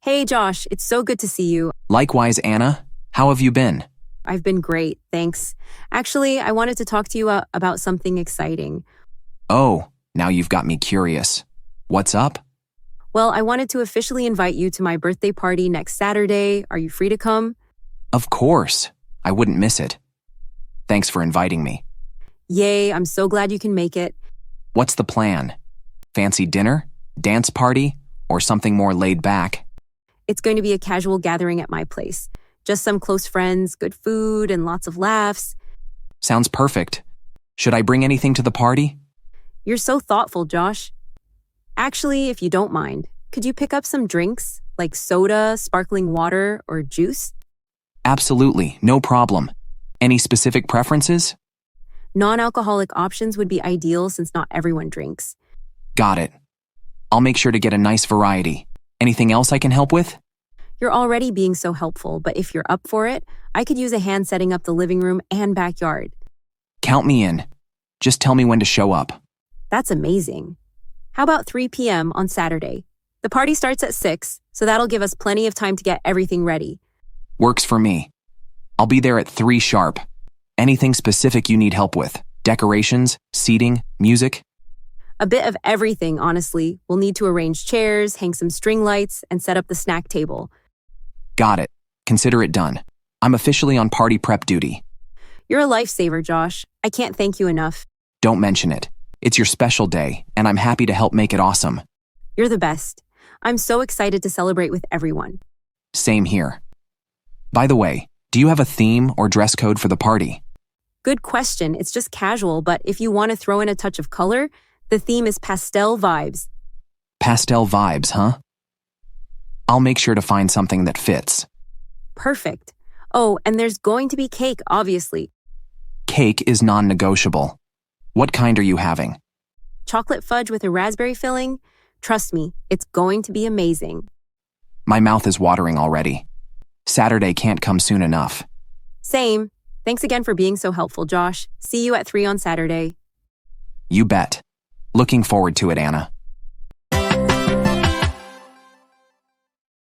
Hey Josh, it's so good to see you. Likewise, Anna. How have you been? I've been great, thanks. Actually, I wanted to talk to you about something exciting. Oh, now you've got me curious. What's up? Well, I wanted to officially invite you to my birthday party next Saturday. Are you free to come? Of course. I wouldn't miss it. Thanks for inviting me. Yay, I'm so glad you can make it. What's the plan? Fancy dinner? Dance party? Or something more laid back? It's going to be a casual gathering at my place. Just some close friends, good food, and lots of laughs. Sounds perfect. Should I bring anything to the party? You're so thoughtful, Josh. Actually, if you don't mind, could you pick up some drinks, like soda, sparkling water, or juice? Absolutely, no problem. Any specific preferences? Non-alcoholic options would be ideal since not everyone drinks. Got it. I'll make sure to get a nice variety. Anything else I can help with? You're already being so helpful, but if you're up for it, I could use a hand setting up the living room and backyard. Count me in. Just tell me when to show up. That's amazing. How about 3 p.m. on Saturday? The party starts at 6, so that'll give us plenty of time to get everything ready. Works for me. I'll be there at 3 sharp. Anything specific you need help with? Decorations, seating, music? A bit of everything, honestly. We'll need to arrange chairs, hang some string lights, and set up the snack table. Got it. Consider it done. I'm officially on party prep duty. You're a lifesaver, Josh. I can't thank you enough. Don't mention it. It's your special day, and I'm happy to help make it awesome. You're the best. I'm so excited to celebrate with everyone. Same here. By the way, do you have a theme or dress code for the party? Good question. It's just casual, but if you want to throw in a touch of color, the theme is pastel vibes. Pastel vibes, huh? I'll make sure to find something that fits. Perfect. Oh, and there's going to be cake, obviously. Cake is non-negotiable. What kind are you having? Chocolate fudge with a raspberry filling? Trust me, it's going to be amazing. My mouth is watering already. Saturday can't come soon enough. Same. Thanks again for being so helpful, Josh. See you at 3 on Saturday. You bet. Looking forward to it, Anna.